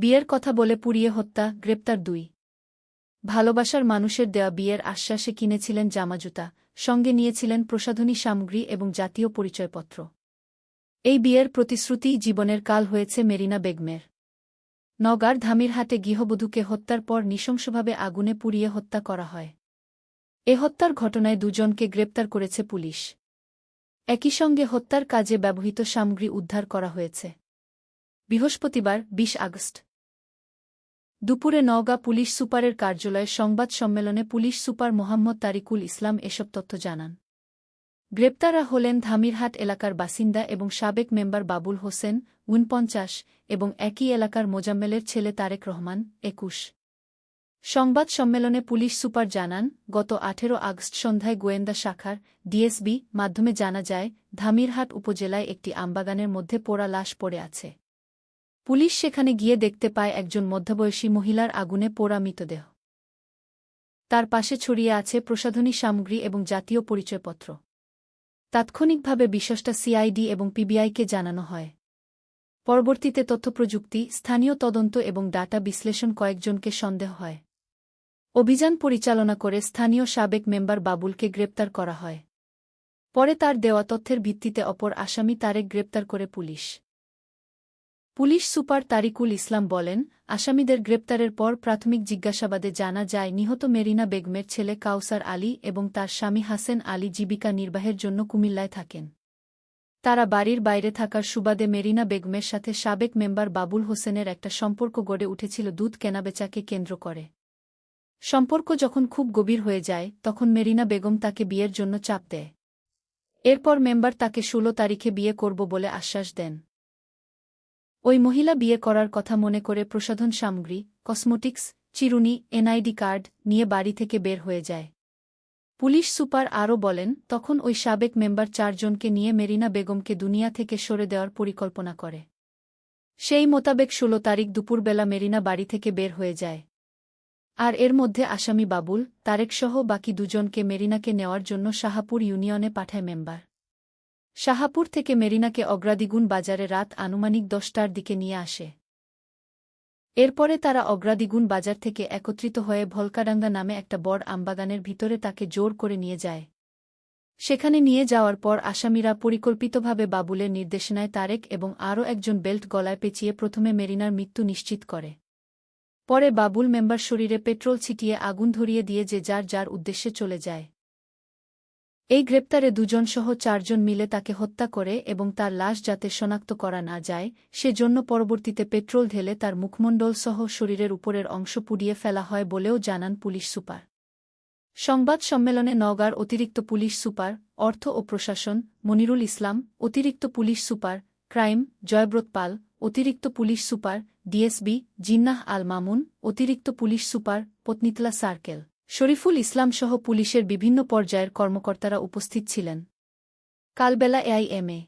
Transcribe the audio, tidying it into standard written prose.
বিয়ের কথা বলে পুড়িয়ে হত্যা, গ্রেপ্তার 2। ভালোবাসার মানুষের দেওয়া বিয়ের আশ্বাসে কিনেছিলেন জামাজুতা, সঙ্গে নিয়েছিলেন প্রসাধনী সামগ্রী এবং জাতীয় পরিচয়পত্র। এই বিয়ের প্রতিশ্রুতিই জীবনের কাল হয়েছে মেরিনা বেগমের। নওগাঁর ধামিরহাটে গৃহবধূকে হত্যার পর নৃশংসভাবে আগুনে পুড়িয়ে হত্যা করা হয়। এ হত্যার ঘটনায় 2 জনকে গ্রেপ্তার করেছে পুলিশ। একই সঙ্গে হত্যার কাজে ব্যবহৃত সামগ্রী উদ্ধার করা হয়েছে। বৃহস্পতিবার 20 আগস্ট দুপুরে নওগাঁ পুলিশ সুপারের কার্যালয়ে সংবাদ সম্মেলনে পুলিশ সুপার মোহাম্মদ তারিকুল ইসলাম এসব তথ্য জানান। গ্রেপ্তাররা হলেন ধামিরহাট এলাকার বাসিন্দা এবং সাবেক মেম্বার বাবুল হোসেন 49 এবং একই এলাকার মোজাম্মেলের ছেলে তারেক রহমান 21। সংবাদ সম্মেলনে পুলিশ সুপার জানান, গত 18 আগস্ট সন্ধ্যায় গোয়েন্দা শাখার ডিএসবি মাধ্যমে জানা যায়, ধামিরহাট উপজেলায় একটি আমবাগানের মধ্যে পোড়া লাশ পড়ে আছে। পুলিশ সেখানে গিয়ে দেখতে পায় একজন মধ্যবয়সী মহিলার আগুনে পোড়া মৃতদেহ। তার পাশে ছড়িয়ে আছে প্রসাধনী সামগ্রী এবং জাতীয় পরিচয়পত্র। তাৎক্ষণিকভাবে বিষয়টা সিআইডি এবং পিবিআইকে জানানো হয়। পরবর্তীতে তথ্যপ্রযুক্তি, স্থানীয় তদন্ত এবং ডাটা বিশ্লেষণ কয়েকজনকে সন্দেহ হয়। অভিযান পরিচালনা করে স্থানীয় সাবেক মেম্বার বাবুলকে গ্রেপ্তার করা হয়। পরে তার দেওয়া তথ্যের ভিত্তিতে অপর আসামি তারেক গ্রেপ্তার করে পুলিশ। পুলিশ সুপার তারিকুল ইসলাম বলেন, আসামিদের গ্রেপ্তারের পর প্রাথমিক জিজ্ঞাসাবাদে জানা যায় নিহত মেরিনা বেগমের ছেলে কাউসার আলী এবং তার স্বামী হাসেন আলী জীবিকা নির্বাহের জন্য কুমিল্লায় থাকেন। তারা বাড়ির বাইরে থাকার সুবাদে মেরিনা বেগমের সাথে সাবেক মেম্বার বাবুল হোসেনের একটা সম্পর্ক গড়ে উঠেছিল দুধ কেনাবেচাকে কেন্দ্র করে। সম্পর্ক যখন খুব গভীর হয়ে যায় তখন মেরিনা বেগম তাকে বিয়ের জন্য চাপ দেয়। এরপর মেম্বার তাকে 16 তারিখে বিয়ে করব বলে আশ্বাস দেন। ওই মহিলা বিয়ে করার কথা মনে করে প্রসাধন সামগ্রী, কসমেটিক্স, চিরুনি, এনআইডি কার্ড নিয়ে বাড়ি থেকে বের হয়ে যায়। পুলিশ সুপার আরও বলেন, তখন ওই সাবেক মেম্বার 4 জনকে নিয়ে মেরিনা বেগমকে দুনিয়া থেকে সরে দেওয়ার পরিকল্পনা করে। সেই মোতাবেক 16 তারিখ দুপুরবেলা মেরিনা বাড়ি থেকে বের হয়ে যায়। আর এর মধ্যে আসামি বাবুল, তারেকসহ বাকি 2 জনকে মেরিনাকে নেওয়ার জন্য শাহাপুর ইউনিয়নে পাঠায় মেম্বার। শাহাপুর থেকে মেরিনাকে অগ্রাদিগুন বাজারে রাত আনুমানিক 10টার দিকে নিয়ে আসে। এরপরে তারা অগ্রাদিগুন বাজার থেকে একত্রিত হয়ে ভলকাডাঙ্গা নামে একটা বড় আমবাগানের ভিতরে তাকে জোর করে নিয়ে যায়। সেখানে নিয়ে যাওয়ার পর আসামিরা পরিকল্পিতভাবে বাবুলের নির্দেশনায় তারেক এবং আরও একজন বেল্ট গলায় পেঁচিয়ে প্রথমে মেরিনার মৃত্যু নিশ্চিত করে। পরে বাবুল মেম্বার শরীরে পেট্রোল ছিটিয়ে আগুন ধরিয়ে দিয়ে যে যার যার উদ্দেশ্যে চলে যায়। এই গ্রেপ্তারে 2 জনসহ 4 জন মিলে তাকে হত্যা করে এবং তার লাশ যাতে শনাক্ত করা না যায় সেজন্য পরবর্তীতে পেট্রোল ঢেলে তার মুখমণ্ডলসহ শরীরের উপরের অংশ পুড়িয়ে ফেলা হয় বলেও জানান পুলিশ সুপার। সংবাদ সম্মেলনে নওগাঁর অতিরিক্ত পুলিশ সুপার, অর্থ ও প্রশাসন মনিরুল ইসলাম, অতিরিক্ত police super, crime Joyobroto Pal, অতিরিক্ত police super, DSB Jinnah Al Mamun, অতিরিক্ত police super, Patnitala circle Shariful Islam সহ পুলিশের বিভিন্ন পর্যায়ের কর্মকর্তারা উপস্থিত ছিলেন। কালবেলা এআইএমএ